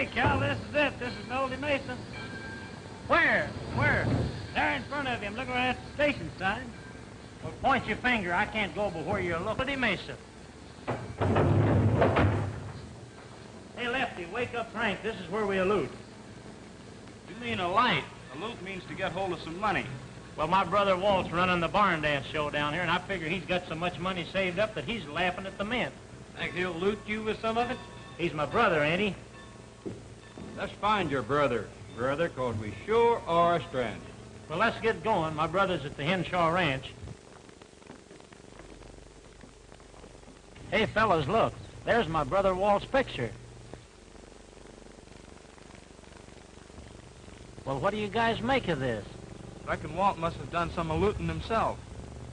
Hey, Cal, this is it. This is Melody Mesa. Where? Where? There in front of you. I'm looking right at the station sign. Well, point your finger. I can't go but where you're looking. Melody Mesa. Hey, Lefty, wake up Frank. This is where we allude. You mean a light. Allude means to get hold of some money. Well, my brother Walt's running the barn dance show down here, and I figure he's got so much money saved up that he's laughing at the mint. Think he'll loot you with some of it? He's my brother, ain't he? Let's find your brother, cause we sure are stranded. Well, let's get going. My brother's at the Henshaw Ranch. Hey, fellas, look. There's my brother Walt's picture. Well, what do you guys make of this? Reckon Walt must have done some looting himself.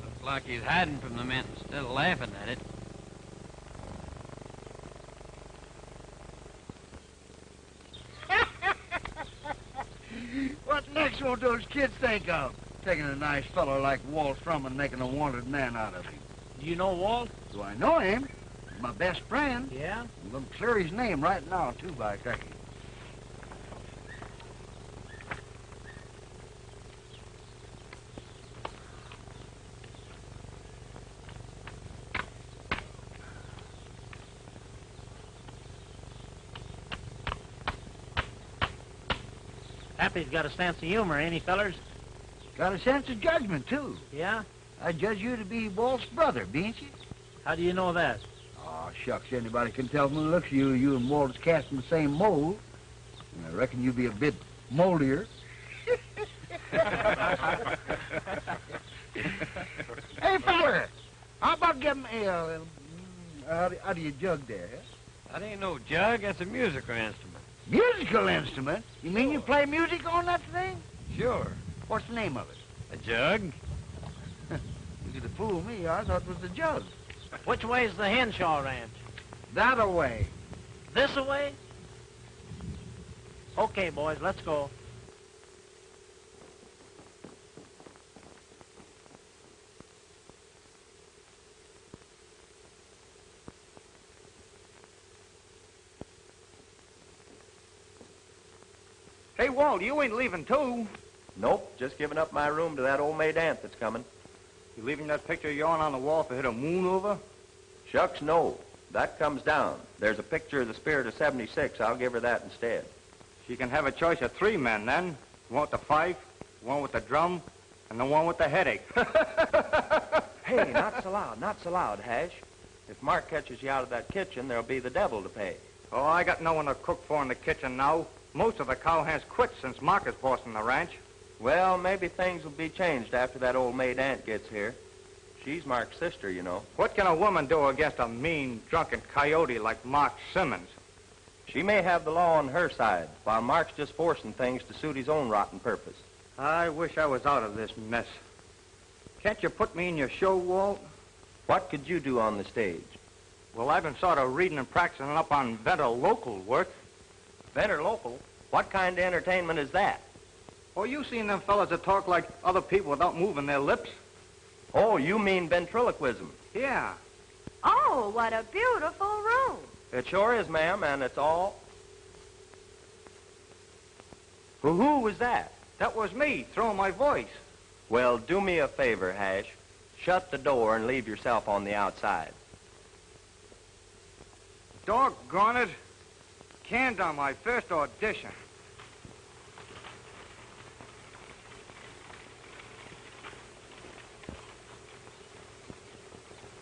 Looks like he's hiding from the mint instead of laughing at it. What next will those kids think of? Taking a nice fellow like Walt from and making a wanted man out of him. Do you know Walt? Do I know him? He's my best friend. Yeah? I'm going to clear his name right now, too, by cracky. Happy's got a sense of humor, ain't he, fellers? Got a sense of judgment, too. Yeah? I judge you to be Walt's brother, bean't you? How do you know that? Oh, shucks, anybody can tell from the looks of you, you and Walt is casting the same mold. And I reckon you be a bit moldier. Hey, feller, how about getting a, how do you jug there, huh? That ain't no jug, that's a musical instrument. Musical instrument? You mean you play music on that thing? Sure. What's the name of it? A jug? You could have fooled me. I thought it was the jug. Which way's the Henshaw Ranch? That-a-way. This-a-way? Okay, boys, let's go. Hey, Walt, you ain't leaving, too. Nope, just giving up my room to that old maid aunt that's coming. You leaving that picture of yours on the wall to hit a moon over? Shucks, no. That comes down. There's a picture of the spirit of 76. I'll give her that instead. She can have a choice of 3 men, then. One with the fife, one with the drum, and the one with the headache. Hey, not so loud, Hash. If Mark catches you out of that kitchen, there'll be the devil to pay. Oh, I got no one to cook for in the kitchen now. Most of the cowhands quit since Mark is bossing the ranch. Well, maybe things will be changed after that old maid aunt gets here. She's Mark's sister, you know. What can a woman do against a mean, drunken coyote like Mark Simmons? She may have the law on her side, while Mark's just forcing things to suit his own rotten purpose. I wish I was out of this mess. Can't you put me in your show, Walt? What could you do on the stage? Well, I've been sort of reading and practicing up on better local work. Better local? What kind of entertainment is that? Oh, you seen them fellas that talk like other people without moving their lips? Oh, you mean ventriloquism? Yeah. Oh, what a beautiful room. It sure is, ma'am, and it's all... Who was that? That was me, throwing my voice. Well, do me a favor, Hash. Shut the door and leave yourself on the outside. Doggone it. Canned on my first audition.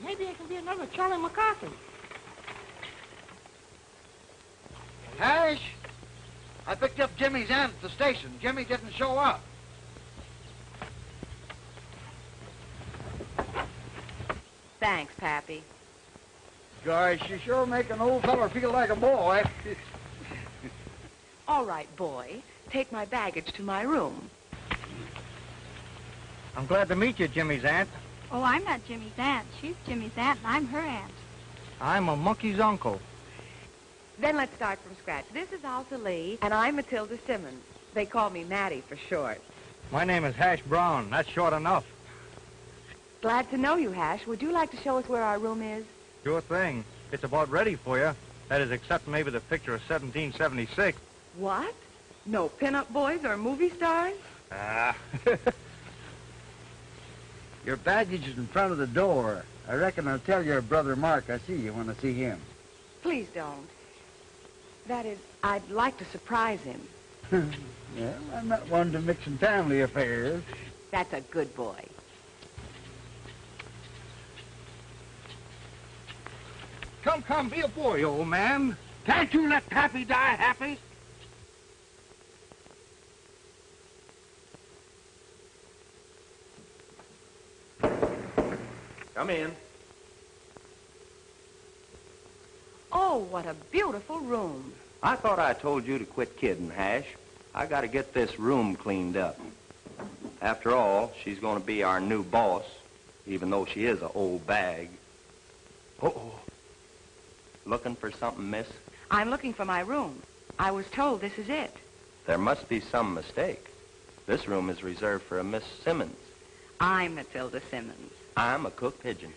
Maybe I can be another Charlie McCarthy. Hash, I picked up Jimmy's aunt at the station. Jimmy didn't show up. Thanks, Pappy. Gosh, you sure make an old feller feel like a boy. All right, boy. Take my baggage to my room. I'm glad to meet you, Jimmy's aunt. Oh, I'm not Jimmy's aunt. She's Jimmy's aunt, and I'm her aunt. I'm a monkey's uncle. Then let's start from scratch. This is Alta Lee, and I'm Matilda Simmons. They call me Maddie for short. My name is Hash Brown. That's short enough. Glad to know you, Hash. Would you like to show us where our room is? Sure thing. It's about ready for you. That is, except maybe the picture of 1776. What? No pin-up boys or movie stars? Ah. Your baggage is in front of the door. I reckon I'll tell your brother Mark I see you when I see him. Please don't. That is, I'd like to surprise him. Well, I'm not one to mix in family affairs. That's a good boy. Come, be a boy, old man. Can't you let Pappy die happy? Come in. Oh, what a beautiful room. I thought I told you to quit kidding, Hash. I got to get this room cleaned up. After all, she's going to be our new boss, even though she is an old bag. Uh-oh. Looking for something, miss? I'm looking for my room. I was told this is it. There must be some mistake. This room is reserved for a Miss Simmons. I'm Matilda Simmons. I'm a cook pigeon.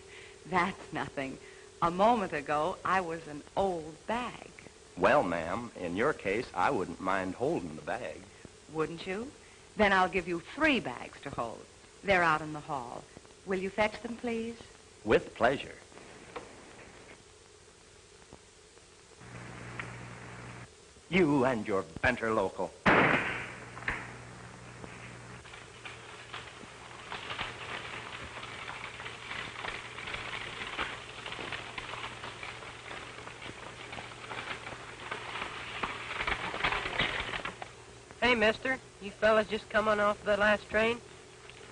That's nothing. A moment ago, I was an old bag. Well, ma'am, in your case, I wouldn't mind holding the bag. Wouldn't you? Then I'll give you 3 bags to hold. They're out in the hall. Will you fetch them, please? With pleasure. You and your banter local. Hey, mister. You fellas just coming off the last train?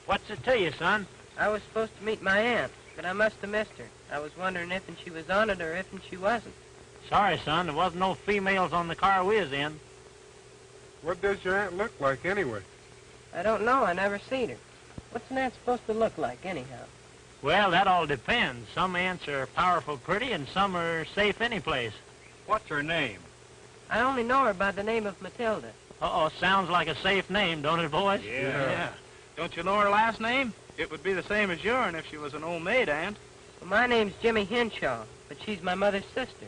What's it to you, son? I was supposed to meet my aunt, but I must have missed her. I was wondering if she was on it or if she wasn't. Sorry, son. There wasn't no females on the car we was in. What does your aunt look like, anyway? I don't know. I never seen her. What's an aunt supposed to look like, anyhow? Well, that all depends. Some aunts are powerful pretty, and some are safe any place. What's her name? I only know her by the name of Matilda. Uh-oh, sounds like a safe name, don't it, boys? Yeah. Don't you know her last name? It would be the same as yourn if she was an old maid, aunt. Well, my name's Jimmy Henshaw, but she's my mother's sister.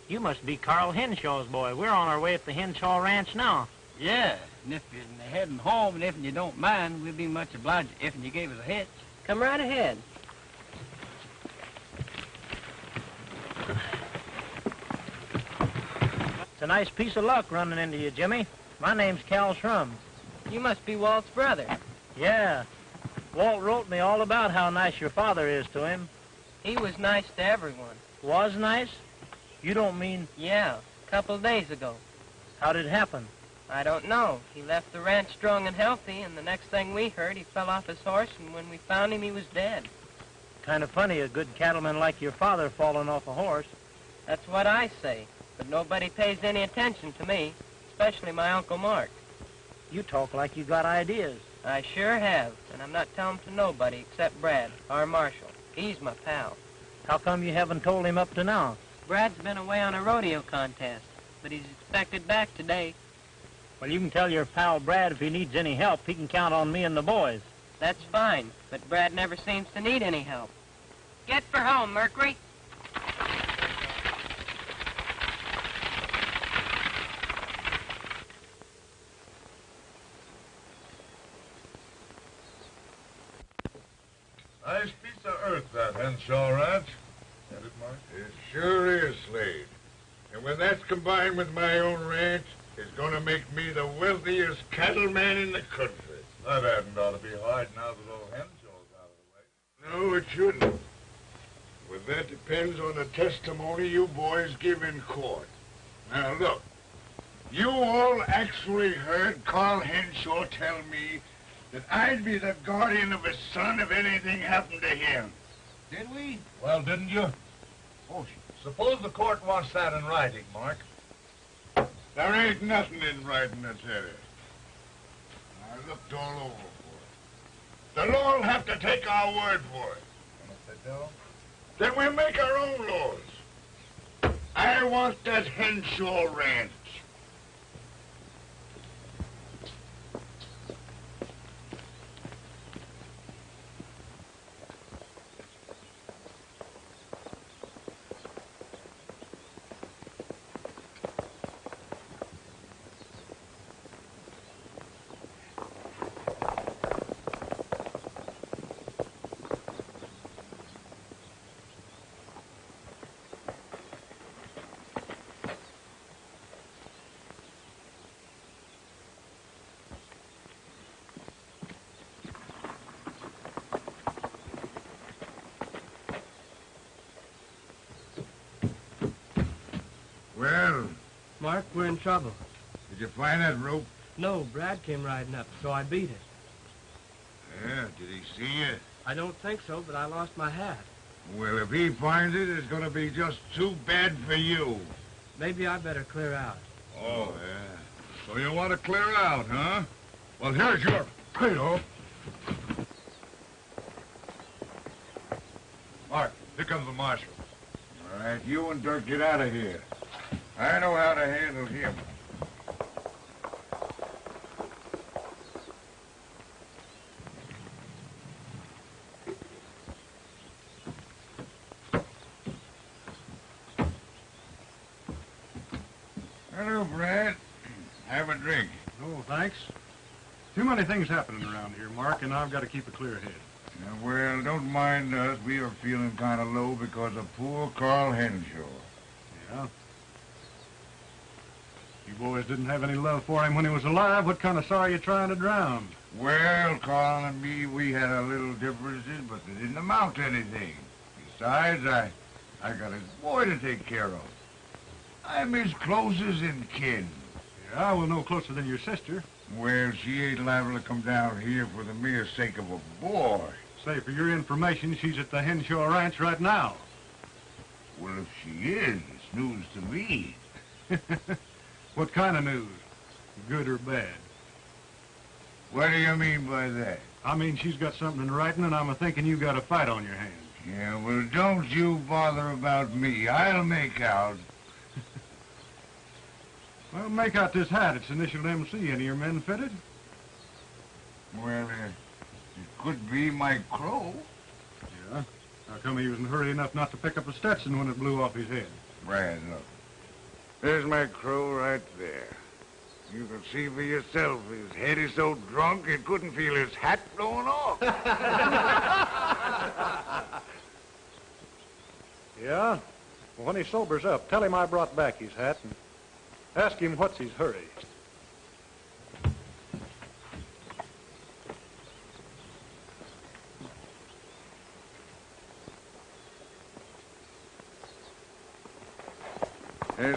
You must be Carl Henshaw's boy. We're on our way at the Henshaw Ranch now. Yeah, and if you're heading home and if you don't mind, we'd be much obliged if you gave us a hitch. Come right ahead. It's a nice piece of luck running into you, Jimmy. My name's Cal Shrum. You must be Walt's brother. Yeah. Walt wrote me all about how nice your father is to him. He was nice to everyone. Was nice? You don't mean... Yeah, a couple of days ago. How did it happen? I don't know. He left the ranch strong and healthy, and the next thing we heard, he fell off his horse, and when we found him, he was dead. Kind of funny, a good cattleman like your father falling off a horse. That's what I say, but nobody pays any attention to me, especially my Uncle Mark. You talk like you got ideas. I sure have, and I'm not telling to nobody except Brad, our marshal. He's my pal. How come you haven't told him up to now? Brad's been away on a rodeo contest, but he's expected back today. Well, you can tell your pal Brad if he needs any help, he can count on me and the boys. That's fine, but Brad never seems to need any help. Get for home, Mercury. Nice piece of earth, that Henshaw Ranch. Ain't it, Mark? It sure is, Slade. And when that's combined with my own ranch, it's going to make me the wealthiest cattleman in the country. That hadn't ought to be hard now that old Henshaw's out of the way. No, it shouldn't. But that depends on the testimony you boys give in court. Now, look. You all actually heard Carl Henshaw tell me that I'd be the guardian of his son if anything happened to him. Did we? Well, didn't you? Oh, suppose the court wants that in writing, Mark. There ain't nothing in writing that said it. I looked all over for it. The law'll have to take our word for it. And if they don't? Then we'll make our own laws. I want that Henshaw Ranch. Mark. We're in trouble. Did you find that rope? No, Brad came riding up, so I beat it. Yeah, did he see you? I don't think so, but I lost my hat. Well, if he finds it, it's going to be just too bad for you. Maybe I better clear out. Oh, yeah. So you want to clear out, huh? Well, here's your pay-off. Mark, here comes the marshal. All right, you and Dirk get out of here. I know how to handle him. Hello, Brad. Have a drink. Oh, thanks. Too many things happening around here, Mark, and I've got to keep a clear head. Well, don't mind us. We are feeling kind of low because of poor Carl Henshaw. Yeah? You boys didn't have any love for him when he was alive. What kind of sorrow you trying to drown? Well, Carl and me, we had a little differences, but they didn't amount to anything. Besides, I got his boy to take care of. I'm his closest in kin. Yeah, well, no closer than your sister. Well, she ain't liable to come down here for the mere sake of a boy. Say, for your information, she's at the Henshaw Ranch right now. Well, if she is, it's news to me. What kind of news? Good or bad? What do you mean by that? I mean, she's got something in writing, and I'm a-thinking you got a fight on your hands. Yeah, well, don't you bother about me. I'll make out. Well, make out this hat. It's initialed MC. Any of your men fitted? Well, it could be my crow. Yeah? How come he was in a hurry enough not to pick up a Stetson when it blew off his head? Brad, look. There's my crow right there. You can see for yourself. His head is so drunk it couldn't feel his hat blowing off. Yeah? Well, when he sobers up, tell him I brought back his hat and ask him what's his hurry.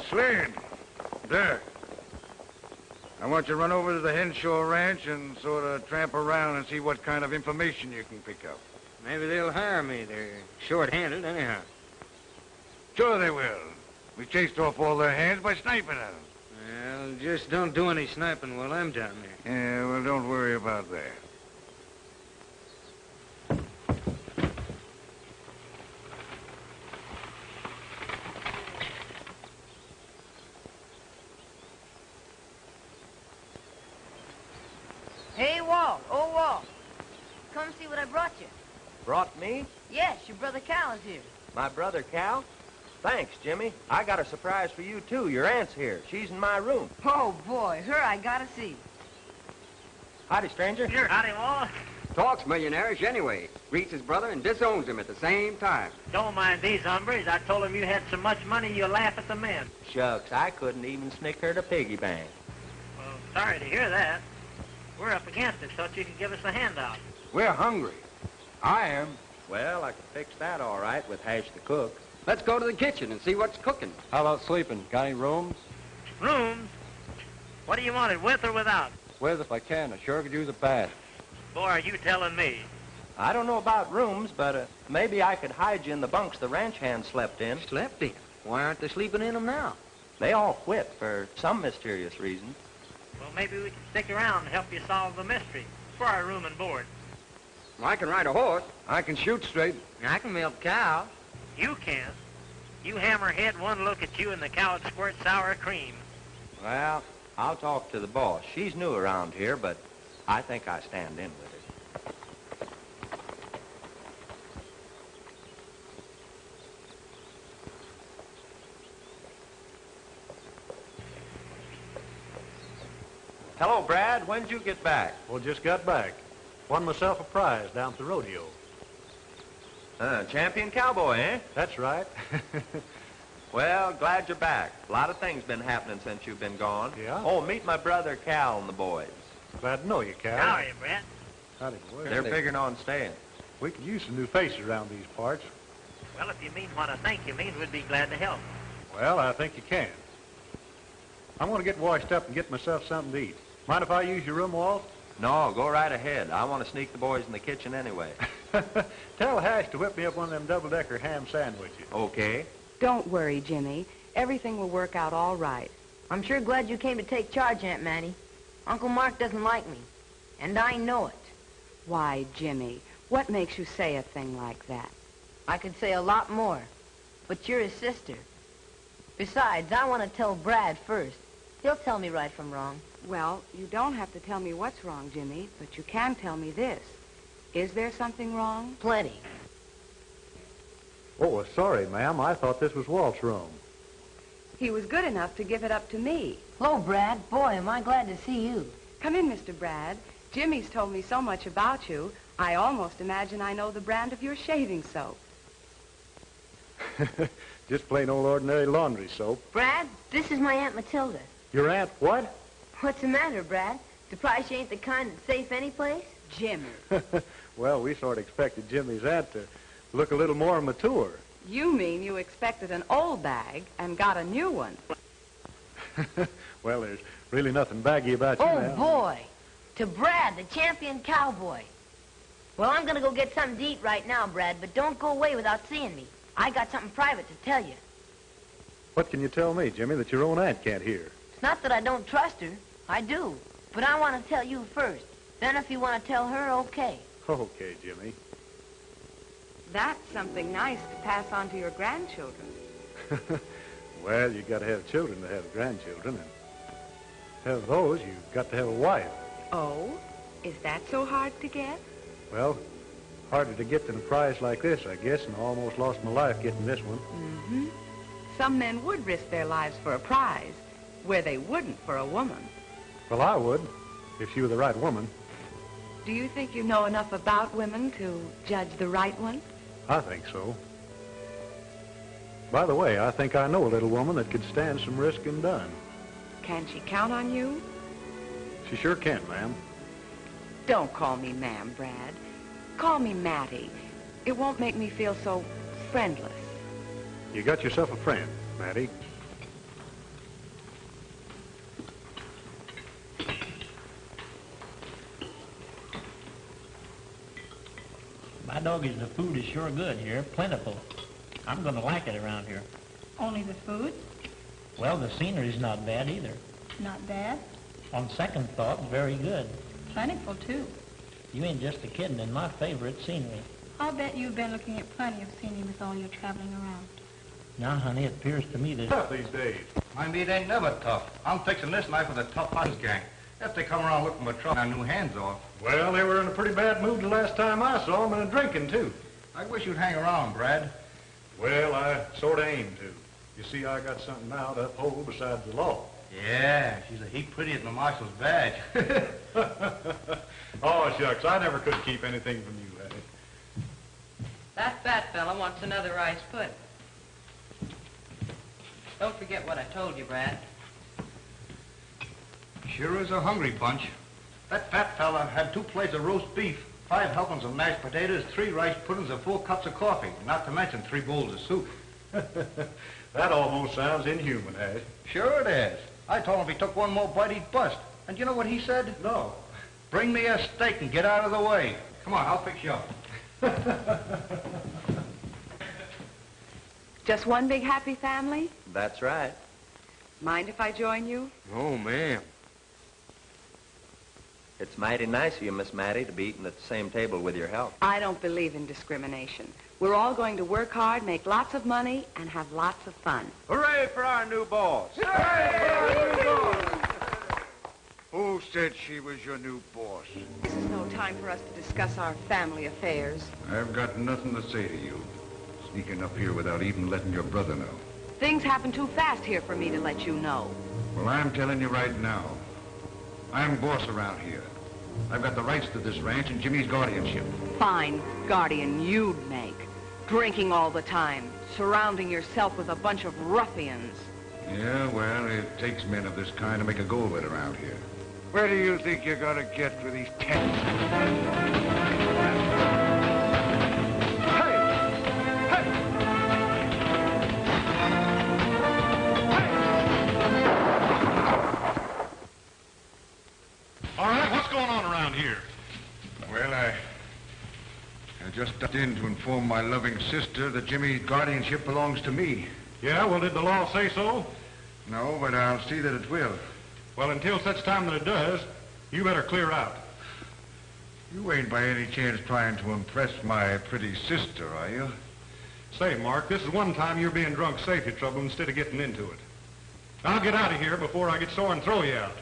Slade, there. I want you to run over to the Henshaw Ranch and sort of tramp around and see what kind of information you can pick up. Maybe they'll hire me. They're short-handed anyhow. Sure they will. We chased off all their hands by sniping at them. Well, just don't do any sniping while I'm down there. Yeah, well, don't worry about that. Hey, Walt. Oh, Walt. Come see what I brought you. Brought me? Yes, your brother Cal is here. My brother Cal? Thanks, Jimmy. I got a surprise for you, too. Your aunt's here. She's in my room. Oh, boy. Her I gotta see. Howdy, stranger. Here, howdy, Walt. Talks millionaires anyway. Greets his brother and disowns him at the same time. Don't mind these hombres. I told them you had so much money you'll laugh at the men. Shucks, I couldn't even snicker at a piggy bank. Well, sorry to hear that. We're up against it. Thought you could give us a handout. We're hungry. I am. Well, I could fix that all right with Hash the cook. Let's go to the kitchen and see what's cooking. How about sleeping? Got any rooms? Rooms? What do you want it, with or without? With if I can. I sure could use a bath. Boy, are you telling me? I don't know about rooms, but maybe I could hide you in the bunks the ranch hands slept in. Slept in? Why aren't they sleeping in them now? They all quit for some mysterious reason. Well, maybe we can stick around and help you solve the mystery for our room and board. Well, I can ride a horse. I can shoot straight. I can milk cow. You can. You hammerhead, one look at you and the cow would squirt sour cream. Well, I'll talk to the boss. She's new around here, but I think I stand in with her. Hello, Brad. When'd you get back? Well, just got back. Won myself a prize down at the rodeo. Champion cowboy, eh? That's right. Well, glad you're back. A lot of things been happening since you've been gone. Yeah? Oh, meet my brother Cal and the boys. Glad to know you, Cal. How are you, Brett? Howdy, boy. They're figuring on staying. We could use some new faces around these parts. Well, if you mean what I think you mean, we'd be glad to help. Well, I think you can. I'm going to get washed up and get myself something to eat. Mind if I use your room, Walt? No, go right ahead. I want to sneak the boys in the kitchen anyway. Tell Hash to whip me up one of them double-decker ham sandwiches. Okay. Don't worry, Jimmy. Everything will work out all right. I'm sure glad you came to take charge, Aunt Mattie. Uncle Mark doesn't like me, and I know it. Why, Jimmy, what makes you say a thing like that? I could say a lot more, but you're his sister. Besides, I want to tell Brad first. He'll tell me right from wrong. Well, you don't have to tell me what's wrong, Jimmy, but you can tell me this. Is there something wrong? Plenty. Oh, sorry, ma'am. I thought this was Walt's room. He was good enough to give it up to me. Hello, Brad. Boy, am I glad to see you. Come in, Mr. Brad. Jimmy's told me so much about you, I almost imagine I know the brand of your shaving soap. Just plain old ordinary laundry soap. Brad, this is my Aunt Matilda. Your aunt what? What's the matter, Brad? Surprised you ain't the kind that's safe any place? Jimmy. Well, we sort of expected Jimmy's aunt to look a little more mature. You mean you expected an old bag and got a new one? Well, there's really nothing baggy about you now. Oh, boy. To Brad, the champion cowboy. Well, I'm going to go get something to eat right now, Brad, but don't go away without seeing me. I got something private to tell you. What can you tell me, Jimmy, that your own aunt can't hear? It's not that I don't trust her. I do. But I want to tell you first. Then if you want to tell her, okay. Okay, Jimmy. That's something nice to pass on to your grandchildren. Well, you got to have children to have grandchildren, and to have those, you've got to have a wife. Oh? Is that so hard to get? Well, harder to get than a prize like this, I guess, and I almost lost my life getting this one. Mm-hmm. Some men would risk their lives for a prize, where they wouldn't for a woman. Well, I would, if she were the right woman. Do you think you know enough about women to judge the right one? I think so. By the way, I think I know a little woman that could stand some risk and done. Can she count on you? She sure can, ma'am. Don't call me ma'am, Brad. Call me Mattie. It won't make me feel so friendless. You got yourself a friend, Mattie. My doggies, the food is sure good here, plentiful. I'm going to like it around here. Only the food? Well, the scenery's not bad either. Not bad. On second thought, very good. Plentiful, too. You ain't just a kidding in my favorite scenery. I'll bet you've been looking at plenty of scenery with all your traveling around. Now, honey, it appears to me that... Tough these days. My meat ain't never tough. I'm fixing this knife with a tough hunter's gang. If they come around looking for trouble, I new hands off. Well, they were in a pretty bad mood the last time I saw them, and drinking, too. I wish you'd hang around, Brad. Well, I sort of aim to. You see, I got something now to uphold besides the law. Yeah, she's a heap prettier than the marshal's badge. Oh, shucks, I never could keep anything from you, Hattie. That fat fella wants another rice pudding. Don't forget what I told you, Brad. Sure is a hungry bunch. That fat fella had 2 plates of roast beef, 5 helpings of mashed potatoes, 3 rice puddings, and 4 cups of coffee, not to mention 3 bowls of soup. That almost sounds inhuman, Hash. Sure it is. I told him if he took one more bite, he'd bust. And you know what he said? No. Bring me a steak and get out of the way. Come on, I'll fix you up. Just one big happy family? That's right. Mind if I join you? Oh, ma'am. It's mighty nice of you, Miss Mattie, to be eating at the same table with your help. I don't believe in discrimination. We're all going to work hard, make lots of money, and have lots of fun. Hooray for our new boss. Who said she was your new boss? This is no time for us to discuss our family affairs. I've got nothing to say to you. Sneaking up here without even letting your brother know. Things happen too fast here for me to let you know. Well, I'm telling you right now. I'm boss around here. I've got the rights to this ranch and Jimmy's guardianship. Fine guardian you'd make. Drinking all the time, surrounding yourself with a bunch of ruffians. Yeah, well, it takes men of this kind to make a go of it around here. Where do you think you're gonna get with these just stepped in to inform my loving sister that Jimmy's guardianship belongs to me. Yeah, well, did the law say so? No, but I'll see that it will. Well, until such time that it does, you better clear out. You ain't by any chance trying to impress my pretty sister, are you? Say, Mark, this is one time you're being drunk safety trouble instead of getting into it. I'll get out of here before I get sore and throw you out.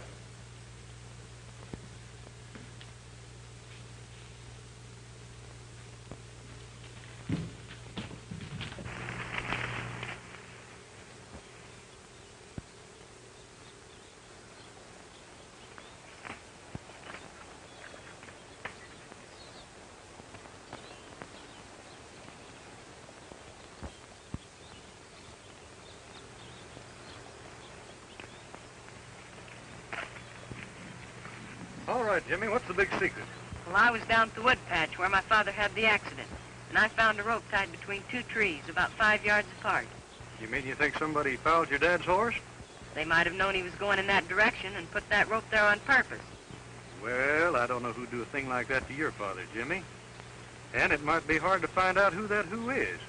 All right, Jimmy, what's the big secret? Well, I was down at the wood patch where my father had the accident, and I found a rope tied between two trees about 5 yards apart. You mean you think somebody fouled your dad's horse? They might have known he was going in that direction and put that rope there on purpose. Well, I don't know who'd do a thing like that to your father, Jimmy. And it might be hard to find out who that who is.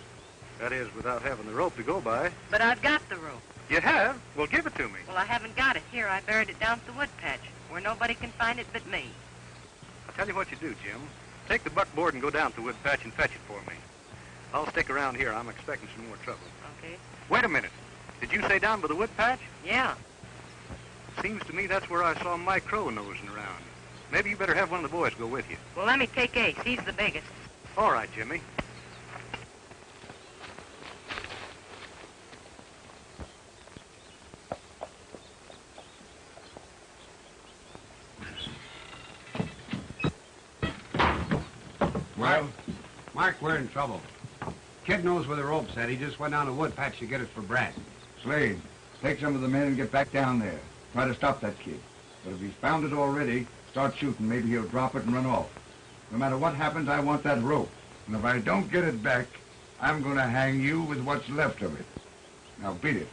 That is, without having the rope to go by. But I've got the rope. You have? Well, give it to me. Well, I haven't got it here. I buried it down at the wood patch, where nobody can find it but me. I'll tell you what you do, Jim. Take the buckboard and go down to the wood patch and fetch it for me. I'll stick around here. I'm expecting some more trouble. Okay. Wait a minute. Did you say down by the wood patch? Yeah. Seems to me that's where I saw Mike Crow nosing around. Maybe you better have one of the boys go with you. Well, let me take Ace. He's the biggest. All right, Jimmy. Well, Mark, we're in trouble. Kid knows where the rope's at. He just went down the wood patch to get it for Brad. Slade, take some of the men and get back down there. Try to stop that kid. But if he's found it already, start shooting. Maybe he'll drop it and run off. No matter what happens, I want that rope. And if I don't get it back, I'm going to hang you with what's left of it. Now beat it.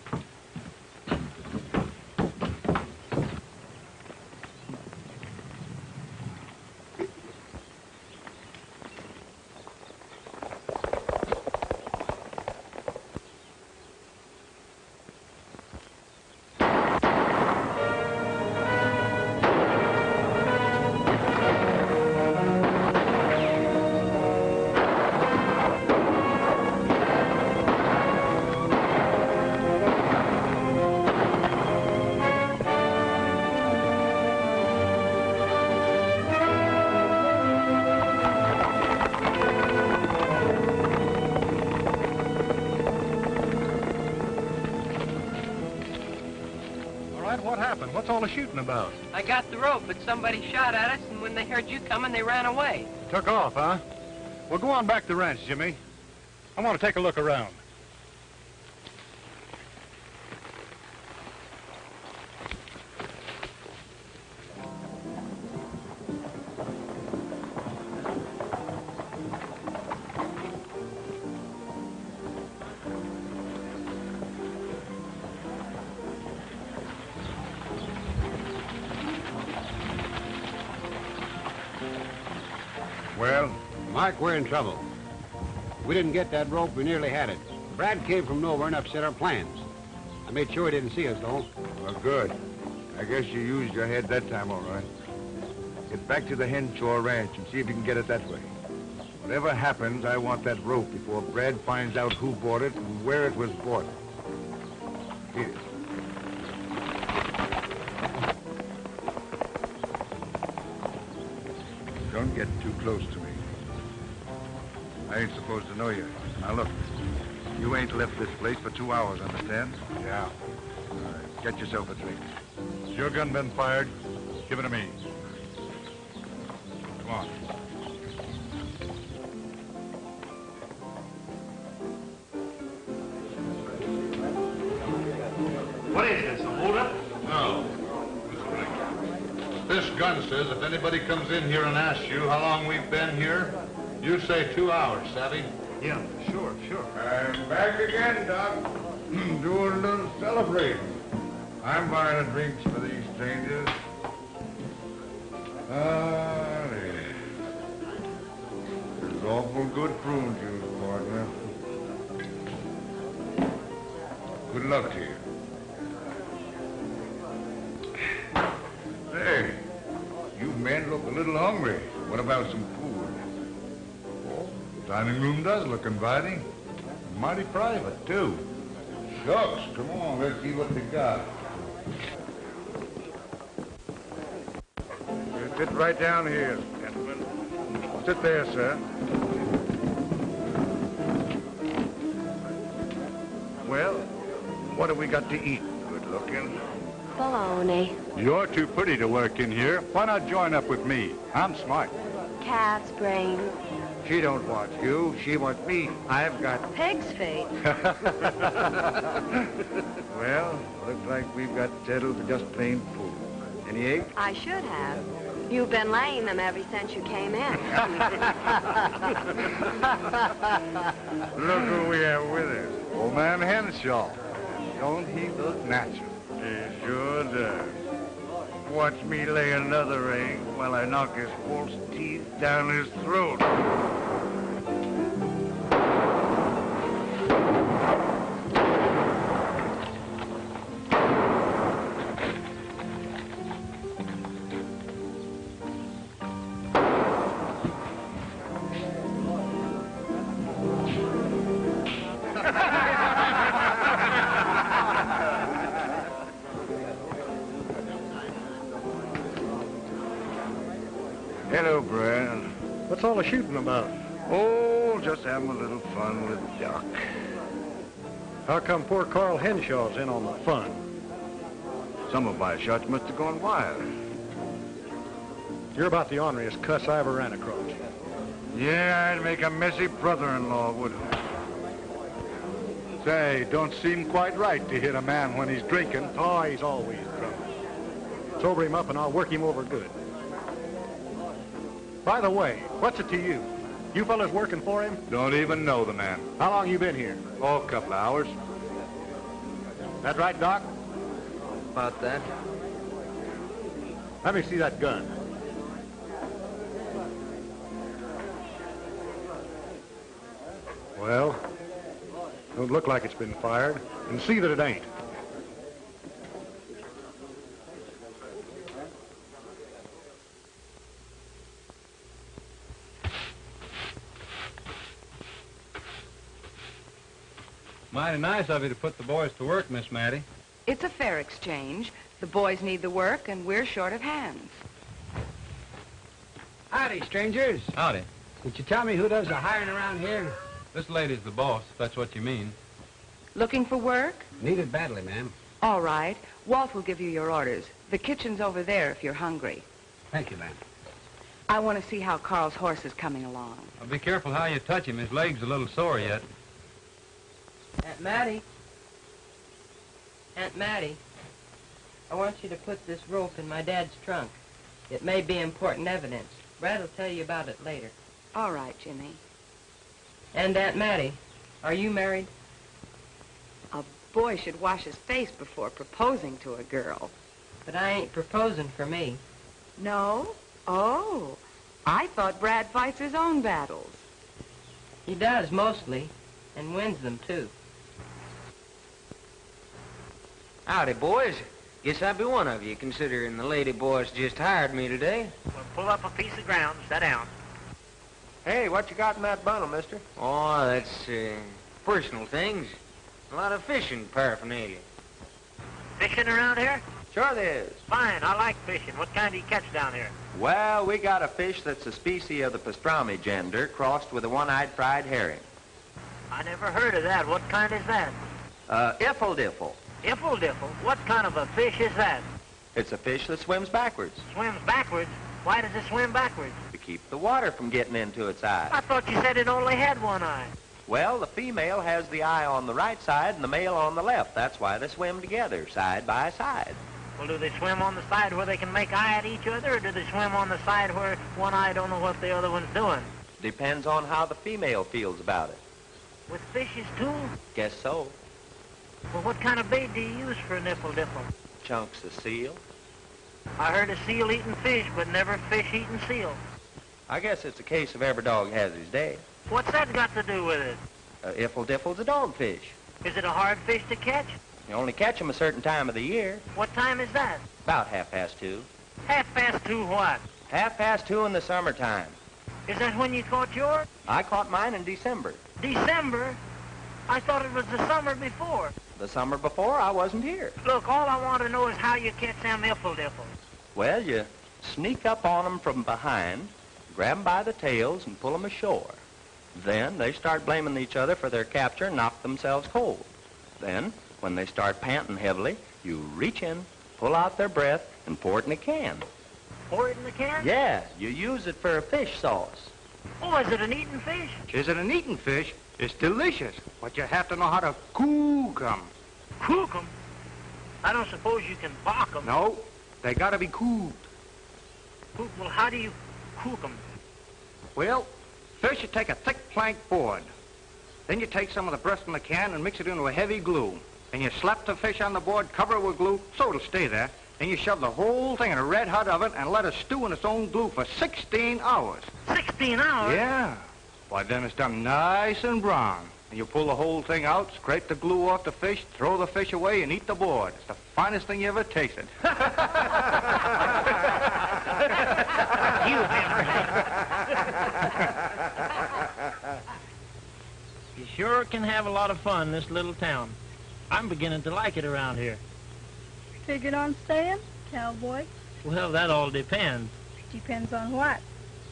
What happened? What's all the shooting about? I got the rope, but somebody shot at us, and when they heard you coming, they ran away. Took off, huh? Well, go on back to the ranch, Jimmy. I want to take a look around. Well, Mark, we're in trouble. We didn't get that rope. We nearly had it. Brad came from nowhere and upset our plans. I made sure he didn't see us, though. Well, good. I guess you used your head that time, all right. Get back to the Henshaw Ranch and see if you can get it that way. Whatever happens, I want that rope before Brad finds out who bought it and where it was bought. Here. Don't get too close to me. I ain't supposed to know you. Now look, you ain't left this place for 2 hours, understand? Yeah. All right, get yourself a drink. Has your gun been fired? Give it to me. Come on. What is this, a holdup? No. This gun says if anybody comes in here and asks you how long we've been here, you say 2 hours, savvy? Yeah, sure. I'm back again, Doc. Doing a little celebrating. I'm buying the drinks for these strangers. As awful good prune juice, partner. Good luck to you. Hey, you men look a little hungry. What about some food? Oh, the dining room does look inviting. Mighty private, too. Shucks, come on, let's see what they got. You sit right down here, gentlemen. Sit there, sir. Well, what have we got to eat? Good looking. Bologna. You're too pretty to work in here. Why not join up with me? I'm smart. Cat's brains. She don't want you. She wants me. I've got... Pig's feet. Well, looks like we've got settled for just plain food. Any eggs? I should have. You've been laying them ever since you came in. Look who we have with us. Old man Henshaw. Don't he look natural? He sure does. Watch me lay another egg while I knock his false teeth down his throat. Hello, Brad. What's all the shooting about? Oh, just having a little fun with Doc. How come poor Carl Henshaw's in on the fun? Some of my shots must have gone wild. You're about the orneriest cuss I ever ran across. Yeah, I'd make a messy brother-in-law, wouldn't I? Say, don't seem quite right to hit a man when he's drinking. Oh, he's always drunk. Sober him up and I'll work him over good. By the way, what's it to you? You fellas working for him? Don't even know the man. How long you been here? Oh, a couple of hours. That right, Doc? About that. Let me see that gun. Well, don't look like it's been fired. And see that it ain't. Mighty nice of you to put the boys to work, Miss Mattie. It's a fair exchange. The boys need the work, and we're short of hands. Howdy, strangers. Howdy. Could you tell me who does the hiring around here? This lady's the boss, if that's what you mean. Looking for work? Needed badly, ma'am. All right. Walt will give you your orders. The kitchen's over there if you're hungry. Thank you, ma'am. I want to see how Carl's horse is coming along. Well, be careful how you touch him. His leg's a little sore yet. Aunt Mattie. Aunt Mattie. I want you to put this rope in my dad's trunk. It may be important evidence. Brad will tell you about it later. All right, Jimmy. And Aunt Mattie, are you married? A boy should wash his face before proposing to a girl. But I ain't proposing for me. No? Oh, I thought Brad fights his own battles. He does, mostly, and wins them, too. Howdy, boys. Guess I'll be one of you, considering the lady boss just hired me today. Well, pull up a piece of ground and sit down. Hey, what you got in that bundle, mister? Oh, that's, personal things. A lot of fishing paraphernalia. Fishing around here? Sure there is. Fine, I like fishing. What kind do you catch down here? Well, we got a fish that's a species of the pastrami gender crossed with a one-eyed fried herring. I never heard of that. What kind is that? Iffle diffle. Iffle diffle? What kind of a fish is that? It's a fish that swims backwards. Swims backwards? Why does it swim backwards? To keep the water from getting into its eye. I thought you said it only had one eye. Well, the female has the eye on the right side and the male on the left. That's why they swim together, side by side. Well, do they swim on the side where they can make eye at each other, or do they swim on the side where one eye don't know what the other one's doing? Depends on how the female feels about it. With fishes, too? Guess so. Well, what kind of bait do you use for an iffle diffle? Chunks of seal. I heard of seal eating fish, but never fish eating seal. I guess it's a case of every dog has his day. What's that got to do with it? Iffle-diffle's a dogfish. Is it a hard fish to catch? You only catch them a certain time of the year. What time is that? About 2:30. 2:30 what? 2:30 in the summertime. Is that when you caught yours? I caught mine in December. December? I thought it was the summer before. The summer before, I wasn't here. Look, all I want to know is how you catch them iffle-diffles. Well, you sneak up on them from behind, grab them by the tails, and pull them ashore. Then they start blaming each other for their capture and knock themselves cold. Then, when they start panting heavily, you reach in, pull out their breath, and pour it in a can. Pour it in the can? Yeah, you use it for a fish sauce. Oh, is it an eating fish? Is it an eating fish? It's delicious, but you have to know how to cook 'em. Cook 'em? I don't suppose you can bake 'em. No, they gotta be cooked. Cook? Well, how do you cook 'em? Well, first you take a thick plank board. Then you take some of the breast in the can and mix it into a heavy glue. And you slap the fish on the board, cover it with glue, so it'll stay there. Then you shove the whole thing in a red-hot oven and let it stew in its own glue for 16 hours. 16 hours? Yeah. Why, then it's done nice and brown. And you pull the whole thing out, scrape the glue off the fish, throw the fish away, and eat the board. It's the finest thing you ever tasted. You You sure can have a lot of fun in this little town. I'm beginning to like it around here. Figured on staying, cowboy? Well, that all depends. Depends on what?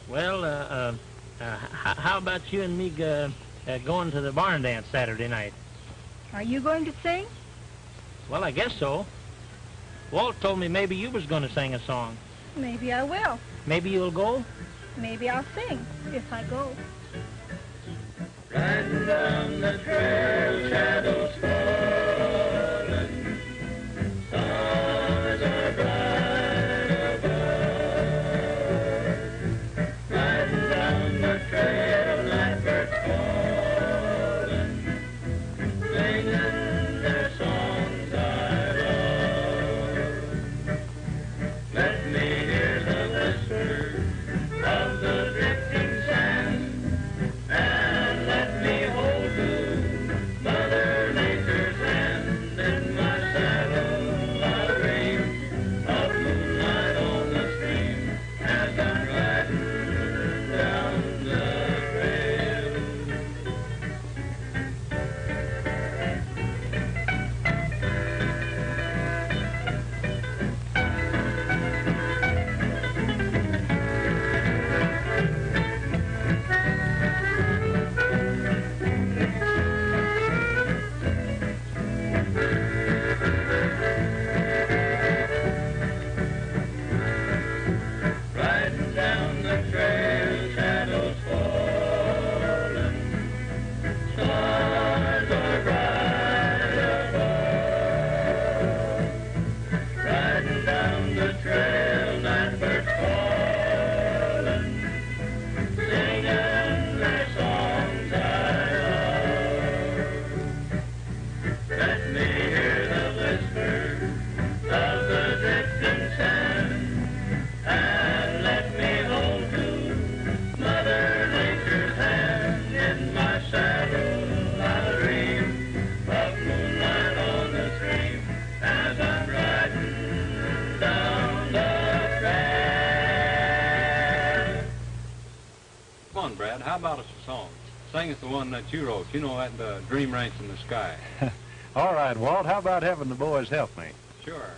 Well, how about you and me going to the barn dance Saturday night? Are you going to sing? Well, I guess so. Walt told me maybe you was going to sing a song. Maybe I will. Maybe you'll go? Maybe I'll sing, if I go. Riding down the trail, shadows falling, stars are bright above. Riding down the trail, blackbirds calling, singing their songs I love. Let me hear the whisper of the drifting sand, and let me hold to Mother Nature's hand. In my saddle I'll dream of moonlight on the stream as I'm riding down the trail. Riding down the trail, shadows falling, stars are bright above. Riding down the trail, blackbirds calling, singing their songs I love. Let me hear the whisper of the drifting sand, and let me hold to Mother Nature's hand. In my saddle I'll dream of moonlight on the stream as I'm riding down the trail. Come on, Brad, how about us a song? Sing us the one that you wrote. You know that Dream Ranch in the Sky. All right, Walt, how about having the boys help me? Sure.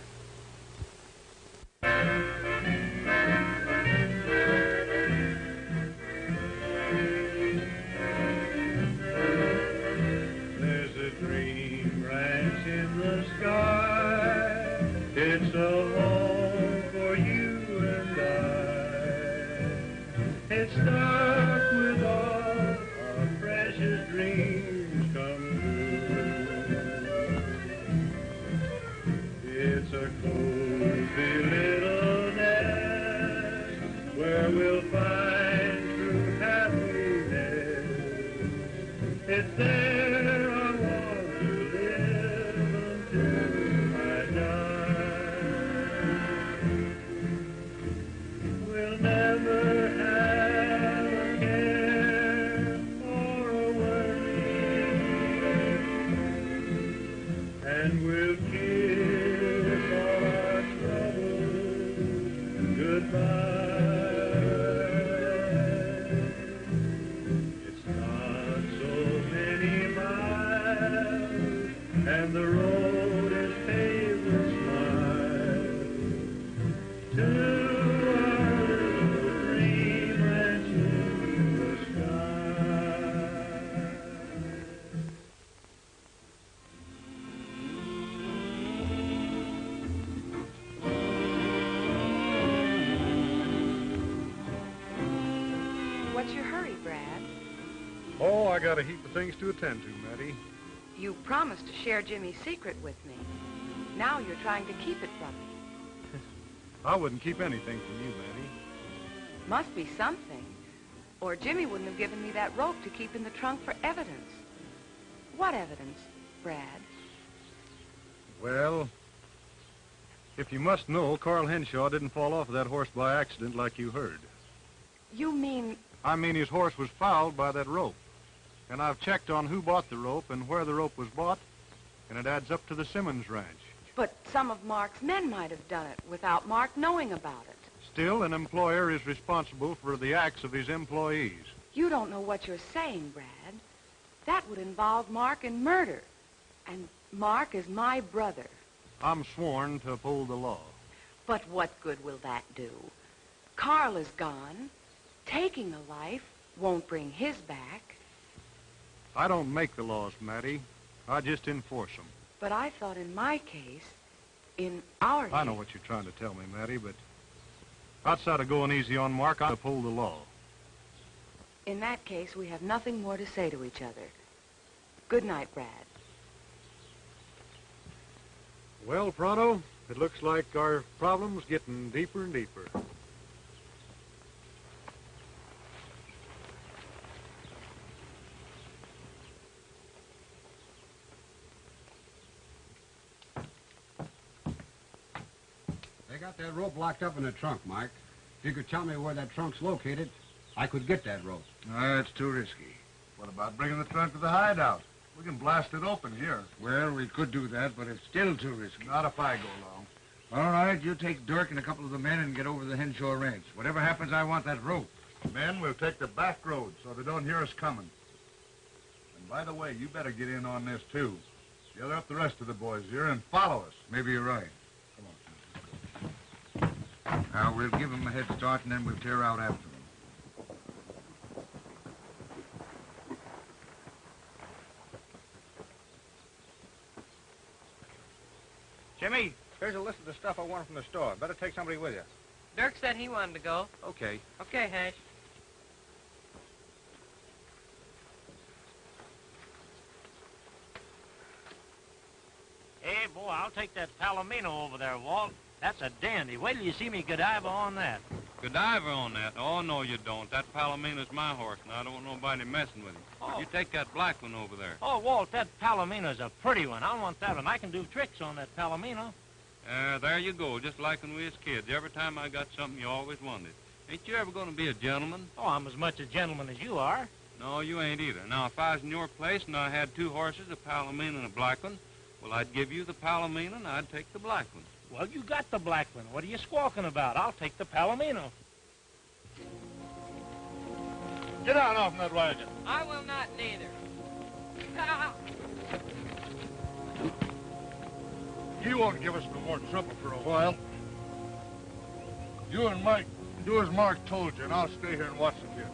There's a dream ranch in the sky. It's a home for you and I. It's dark with all our precious dreams come true. It's a cozy little nest where we'll find true happiness. It's there I want to live until I die. We'll never have What's your hurry, Brad? Oh, I got a heap of things to attend to, Mattie. You promised to share Jimmy's secret with me. Now you're trying to keep it from me. I wouldn't keep anything from you, Mattie. Must be something. Or Jimmy wouldn't have given me that rope to keep in the trunk for evidence. What evidence, Brad? Well, if you must know, Carl Henshaw didn't fall off of that horse by accident like you heard. You mean... I mean his horse was fouled by that rope. And I've checked on who bought the rope and where the rope was bought, and it adds up to the Simmons Ranch. But some of Mark's men might have done it without Mark knowing about it. Still, an employer is responsible for the acts of his employees. You don't know what you're saying, Brad. That would involve Mark in murder. And Mark is my brother. I'm sworn to uphold the law. But what good will that do? Carl is gone. Taking a life won't bring his back. I don't make the laws, Mattie. I just enforce them. But I thought in my case, in our case... I know what you're trying to tell me, Mattie, but outside of going easy on Mark, I uphold the law. In that case, we have nothing more to say to each other. Good night, Brad. Well, Pronto, it looks like our problem's getting deeper and deeper. They got that rope locked up in the trunk, Mike. If you could tell me where that trunk's located, I could get that rope. It's too risky. What about bringing the trunk to the hideout? We can blast it open here. Well, we could do that, but it's still too risky. Not if I go along. All right, you take Dirk and a couple of the men and get over to the Henshaw Ranch. Whatever happens, I want that rope. Men, we'll take the back road so they don't hear us coming. And by the way, you better get in on this, too. Gather up the rest of the boys here and follow us. Maybe you're right. Come on. Now, we'll give them a head start, and then we'll tear out after them. Jimmy, here's a list of the stuff I want from the store. Better take somebody with you. Dirk said he wanted to go. Okay. Okay, Hash. Hey, boy, I'll take that Palomino over there, Walt. That's a dandy. Wait till you see me Godiva on that. Godiva on that? Oh, no, you don't. That Palomino's my horse, and I don't want nobody messing with him. Oh. You take that black one over there. Oh, Walt, that Palomino's a pretty one. I want that one. I can do tricks on that Palomino. There you go, just like when we was kids. Every time I got something you always wanted. Ain't you ever going to be a gentleman? Oh, I'm as much a gentleman as you are. No, you ain't either. Now, if I was in your place and I had two horses, a Palomino and a black one, well, I'd give you the Palomino and I'd take the black one. Well, you got the black one. What are you squawking about? I'll take the Palomino. Get down off that wagon. I will not neither. You won't give us no more trouble for a while. You and Mike do as Mark told you, and I'll stay here and watch the kid.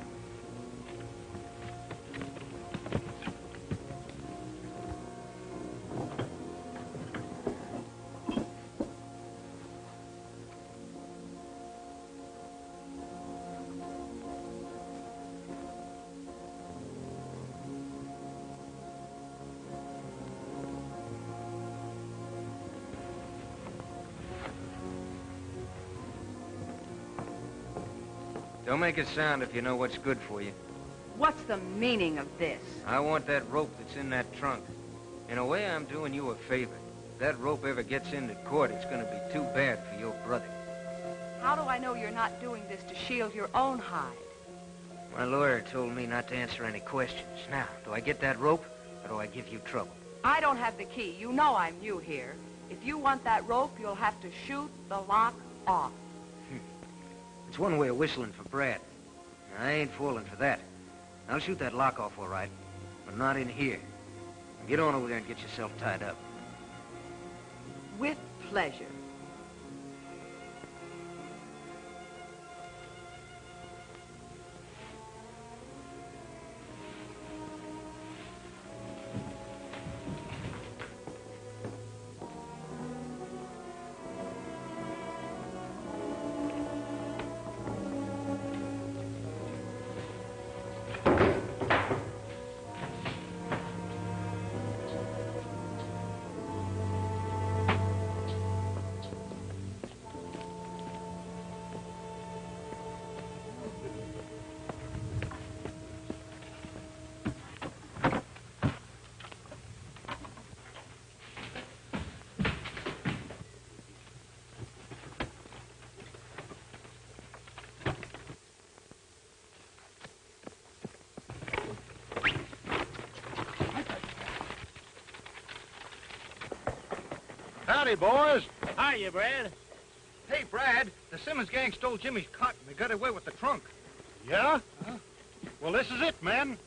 Don't make a sound if you know what's good for you. What's the meaning of this? I want that rope that's in that trunk. In a way, I'm doing you a favor. If that rope ever gets into court, it's going to be too bad for your brother. How do I know you're not doing this to shield your own hide? My lawyer told me not to answer any questions. Now, do I get that rope, or do I give you trouble? I don't have the key. You know I'm new here. If you want that rope, you'll have to shoot the lock off. It's one way of whistling for Brad. I ain't falling for that. I'll shoot that lock off all right, but not in here. Get on over there and get yourself tied up. With pleasure. Howdy, boys. Hiya, Brad. Hey, Brad, the Simmons gang stole Jimmy's cotton. They got away with the trunk. Yeah? Well, this is it, men.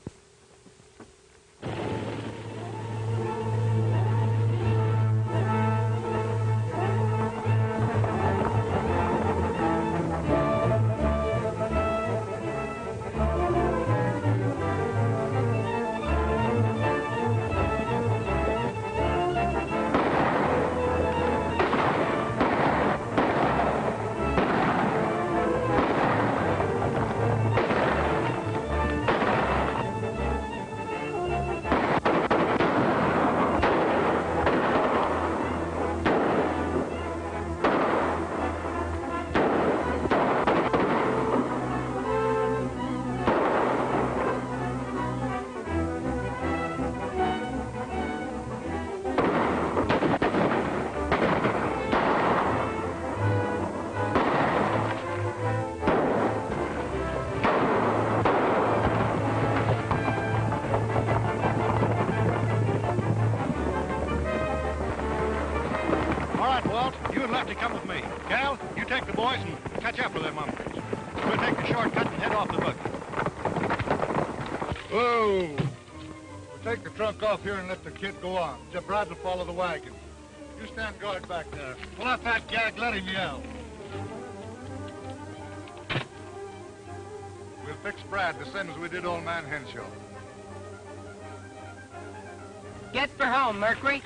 Come with me. Cal, you take the boys and catch up with them hombres. We'll take the shortcut and head off the buggy. Whoa! We'll take the trunk off here and let the kid go on. Brad will follow the wagon. You stand guard back there. Pull out that gag, let him yell. We'll fix Brad the same as we did old man Henshaw. Get for home, Mercury.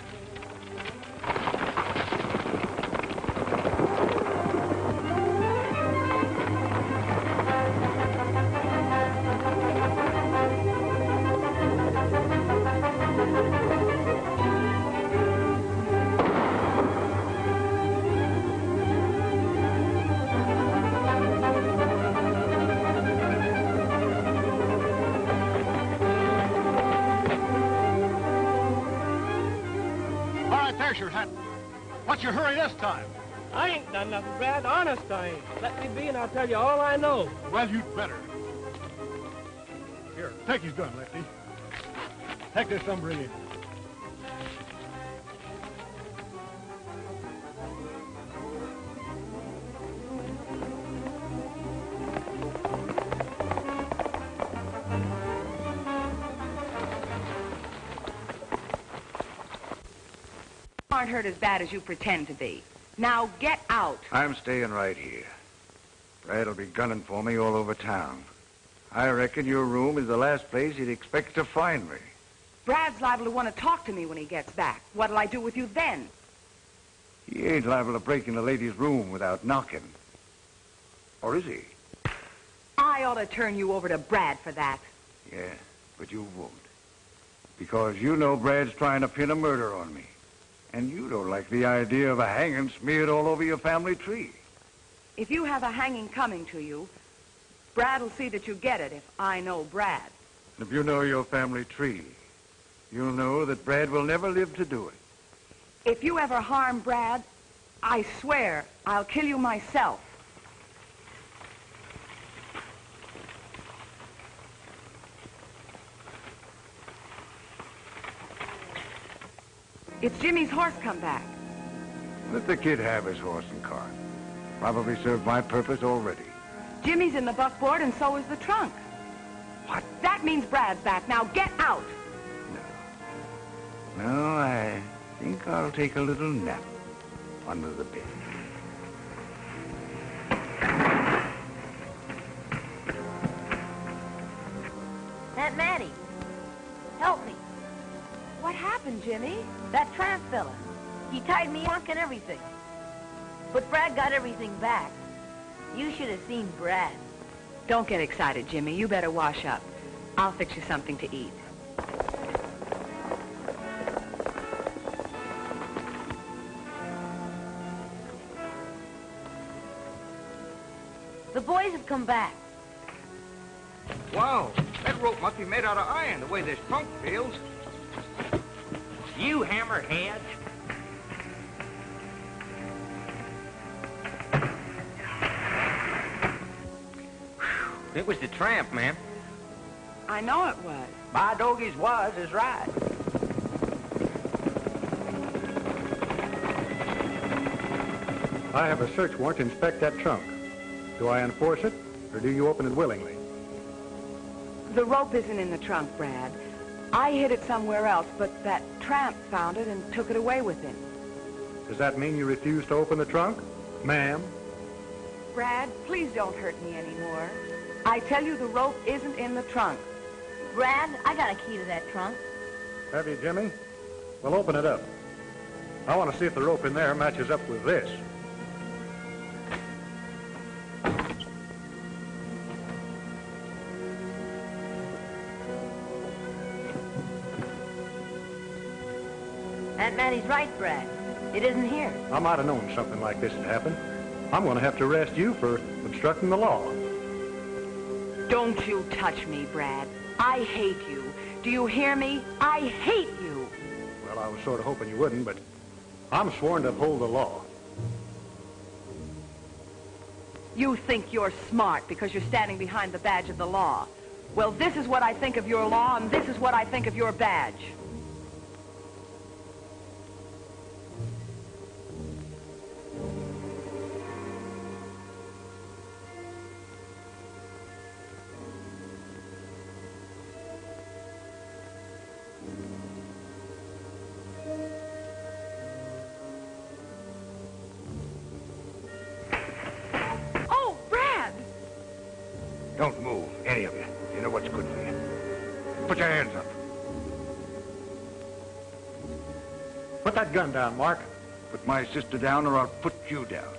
What's your hurry this time? I ain't done nothing, Brad. Honest, I ain't. Let me be and I'll tell you all I know. Well, you'd better. Here, take his gun, Lefty. Take this somebody in. Aren't hurt as bad as you pretend to be. Now get out. I'm staying right here. Brad'll be gunning for me all over town. I reckon your room is the last place he'd expect to find me. Brad's liable to want to talk to me when he gets back. What'll I do with you then? He ain't liable to break in a lady's room without knocking. Or is he? I ought to turn you over to Brad for that. Yeah, but you won't. Because you know Brad's trying to pin a murder on me. And you don't like the idea of a hanging smeared all over your family tree. If you have a hanging coming to you, Brad'll see that you get it if I know Brad. If you know your family tree, you'll know that Brad will never live to do it. If you ever harm Brad, I swear I'll kill you myself. It's Jimmy's horse come back. Let the kid have his horse and cart. Probably served my purpose already. Jimmy's in the buckboard and so is the trunk. What? That means Brad's back. Now get out. No, I think I'll take a little nap under the bed. Aunt Mattie, help me. What happened, Jimmy? That tramp fella. He tied me up and everything. But Brad got everything back. You should have seen Brad. Don't get excited, Jimmy. You better wash up. I'll fix you something to eat. The boys have come back. Wow, that rope must be made out of iron, the way this trunk feels. You hammerhead. It was the tramp, ma'am. I know it was. My doggies was is right. I have a search warrant to inspect that trunk. Do I enforce it, or do you open it willingly? The rope isn't in the trunk, Brad. I hid it somewhere else, but that tramp found it and took it away with him. Does that mean you refuse to open the trunk, ma'am? Brad, please don't hurt me anymore. I tell you the rope isn't in the trunk. Brad, I got a key to that trunk. Have you, Jimmy? Well, open it up. I want to see if the rope in there matches up with this. Aunt Mattie's right, Brad. It isn't here. I might have known something like this would happen. I'm going to have to arrest you for obstructing the law. Don't you touch me, Brad. I hate you. Do you hear me? I hate you. Well, I was sort of hoping you wouldn't, but I'm sworn to uphold the law. You think you're smart because you're standing behind the badge of the law. Well, this is what I think of your law, and this is what I think of your badge. Don't move, any of you. You know what's good for you. Put your hands up. Put that gun down, Mark. Put my sister down or I'll put you down.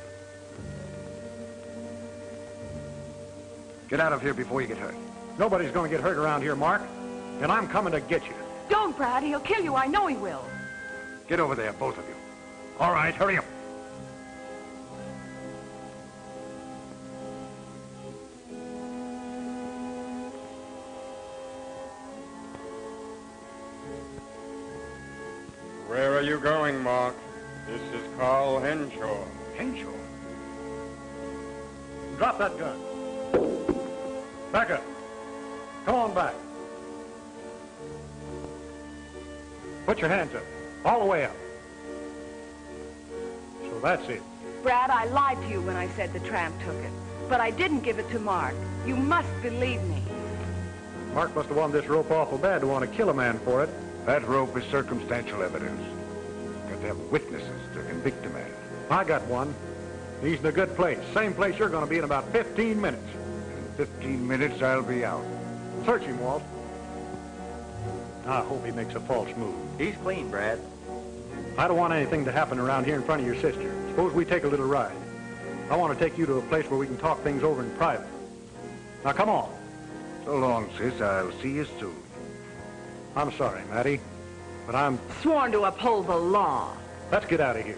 Get out of here before you get hurt. Nobody's going to get hurt around here, Mark. And I'm coming to get you. Don't, Brad. He'll kill you. I know he will. Get over there, both of you. All right, hurry up. Where are you going, Mark? This is Carl Henshaw. Henshaw? Drop that gun. Back up. Come on back. Put your hands up. All the way up. So that's it. Brad, I lied to you when I said the tramp took it. But I didn't give it to Mark. You must believe me. Mark must have wanted this rope awful bad to want to kill a man for it. That rope is circumstantial evidence. Got to have witnesses to convict a man. I got one. He's in a good place. Same place you're going to be in about 15 minutes. In 15 minutes, I'll be out. Search him, Walt. I hope he makes a false move. He's clean, Brad. I don't want anything to happen around here in front of your sister. Suppose we take a little ride. I want to take you to a place where we can talk things over in private. Now, come on. So long, sis. I'll see you soon. I'm sorry, Mattie, but I'm sworn to uphold the law. Let's get out of here.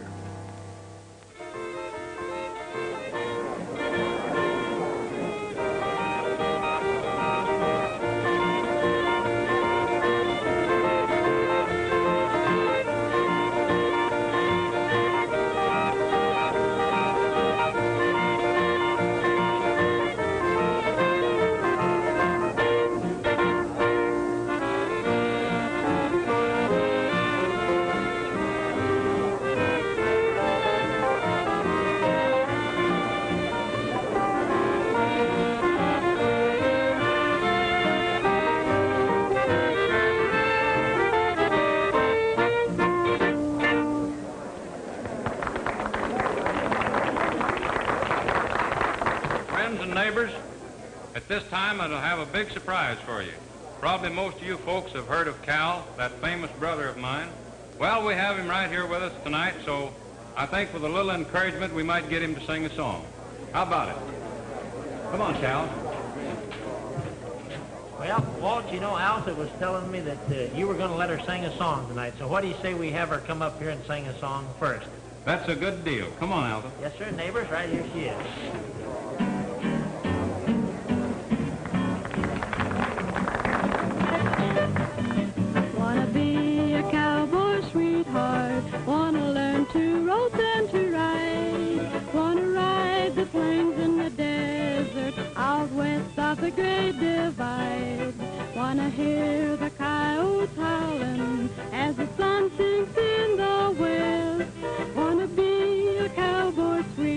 At this time, I'll have a big surprise for you. Probably most of you folks have heard of Cal, that famous brother of mine. Well, we have him right here with us tonight, so I think with a little encouragement, we might get him to sing a song. How about it? Come on, Cal. Well, Walt, you know, Alta was telling me that you were going to let her sing a song tonight, so what do you say we have her come up here and sing a song first? That's a good deal. Come on, Alta. Yes, sir, neighbors, right here she is. Wanna be a cowboy sweetheart, wanna learn to rope and to ride, wanna ride the plains and the desert, out west of the Great Divide, wanna hear the coyotes howling as the sun sinks in the west, wanna be a cowboy sweetheart.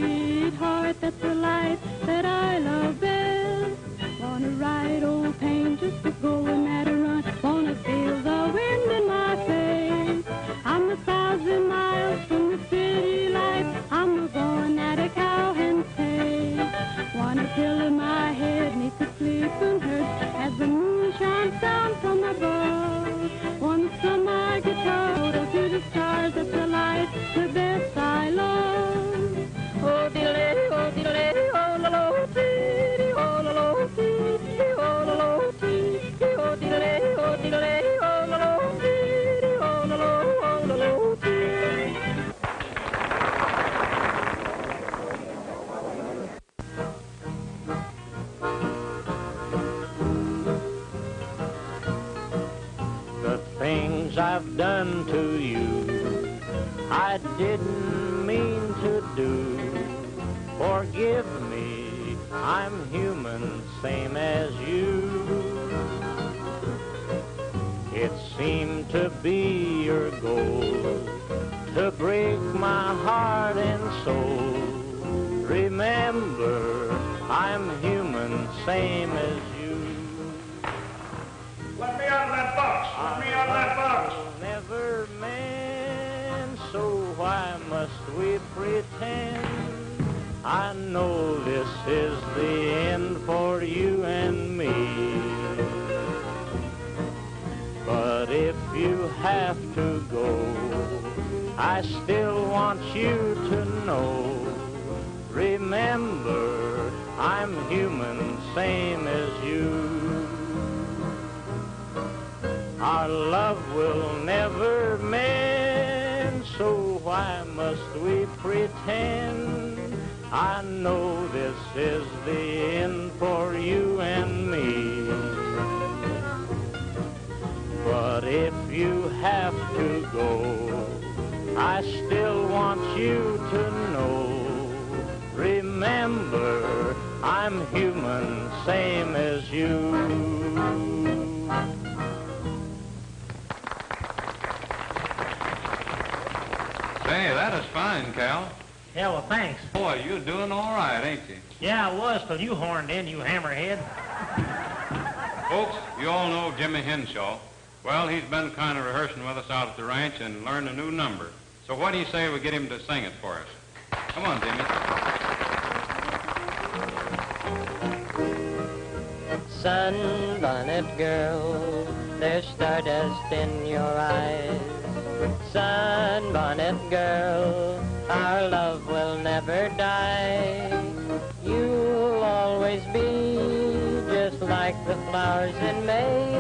that's the life that I love best. Wanna ride old Pain just to going at a run. Wanna feel the wind in my face. I'm 1,000 miles from the city life. I'm going at a cowhand's pace. Wanna pillow my head neath the sleeping herd as the moon shines down from above. Wanna strum my guitar to the stars, that's the life, the best I love. Oh, diddle-lady, oh, diddle-lady, oh, la-lo, dee, oh, la-lo, dee, oh, la-lo, dee, oh, diddle-lady, oh, diddle-lady, oh, la-lo, dee, oh, la-lo, oh, la-lo, dee. The things I've done to you, I didn't mean to do. Forgive me, I'm human, same as you. It seemed to be your goal to break my heart and soul. Remember, I'm human, same as you. Let me out of that box! Let me out of that box! Never man, so why must we pretend? I know this is the end for you and me. But if you have to go, I still want you to know. Remember, I'm human, same as you. Our love will never mend, so why must we pretend? I know this is the end for you and me. But if you have to go, I still want you to know. Remember, I'm human, same as you. Say, that is fine, Cal. Yeah, well, thanks. Boy, you're doing all right, ain't you? Yeah, I was till you horned in, you hammerhead. Folks, you all know Jimmy Henshaw. Well, he's been kind of rehearsing with us out at the ranch and learned a new number. So what do you say we get him to sing it for us? Come on, Jimmy. Sunbonnet girl, there's stardust in your eyes. Sunbonnet girl, our love will never die. You'll always be just like the flowers in May.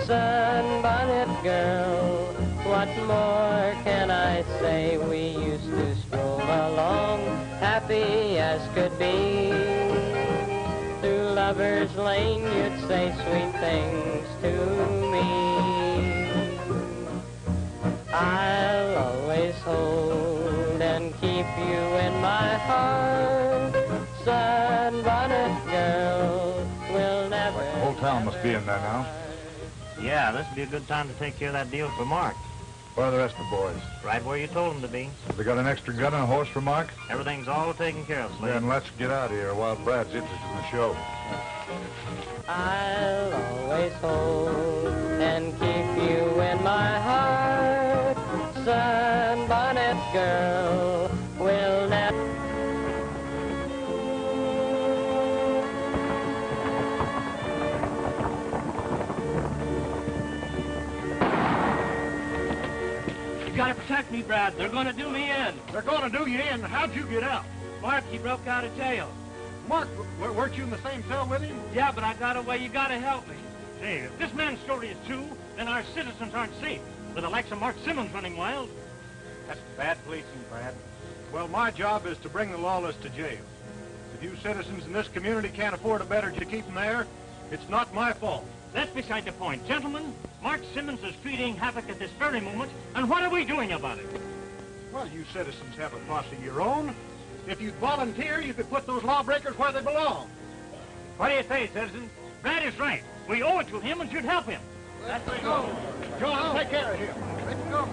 Sunbonnet girl, what more can I say? We used to stroll along, happy as could be. Through Lover's Lane, you'd say sweet things to me. I'll always hold and keep you in my heart. Sunbonnet girl will never... The whole town must be in there now. Yeah, this would be a good time to take care of that deal for Mark. Where are the rest of the boys? Right where you told them to be. Have they got an extra gun and a horse for Mark? Everything's all taken care of, Slade. Then let's get out of here while Brad's interested in the show. I'll always hold and keep you in my heart. Sunbonnet girl will never... You gotta protect me, Brad. They're gonna do me in. They're gonna do you in. How'd you get out? Mark, he broke out of jail. Mark, weren't you in the same cell with him? Yeah, but I got away. You gotta help me. Hey, if this man's story is true, then our citizens aren't safe. With the likes of Mark Simmons running wild. That's bad policing, Brad. Well, my job is to bring the lawless to jail. If you citizens in this community can't afford a better to keep them there, it's not my fault. That's beside the point. Gentlemen, Mark Simmons is creating havoc at this very moment, and what are we doing about it? Well, you citizens have a posse of your own. If you'd volunteer, you could put those lawbreakers where they belong. What do you say, citizen? Brad is right. We owe it to him and should help him. Let's go. John, take care of him. Let's go.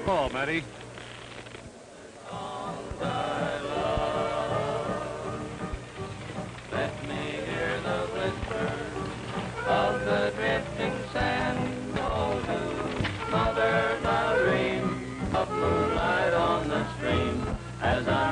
Call, Matty. Let me hear the whisper of the drifting sand. Oh, do mother not dream of moonlight on the stream as I